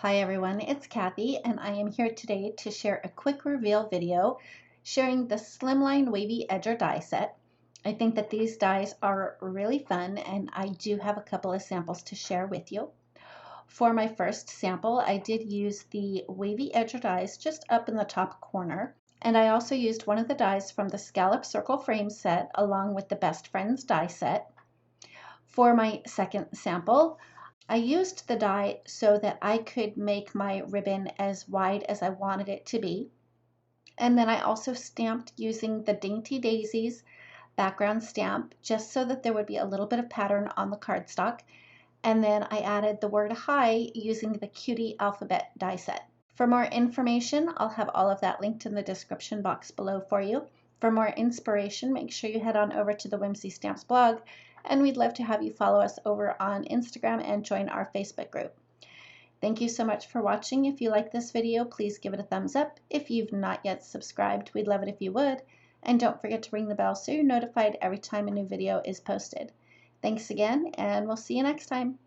Hi everyone, it's Kathy and I am here today to share a quick reveal video sharing the Slimline Wavy Edger die set. I think that these dies are really fun and I do have a couple of samples to share with you. For my first sample, I did use the Wavy Edger dies just up in the top corner, and I also used one of the dies from the Scallop Circle Frame set along with the Best Friends die set. For my second sample, I used the die so that I could make my ribbon as wide as I wanted it to be. And then I also stamped using the Dainty Daisies background stamp just so that there would be a little bit of pattern on the cardstock. And then I added the word hi using the Cutie Alphabet die set. For more information, I'll have all of that linked in the description box below for you. For more inspiration, make sure you head on over to the Whimsy Stamps blog, and we'd love to have you follow us over on Instagram and join our Facebook group. Thank you so much for watching. If you like this video, please give it a thumbs up. If you've not yet subscribed, we'd love it if you would. And don't forget to ring the bell so you're notified every time a new video is posted. Thanks again, and we'll see you next time.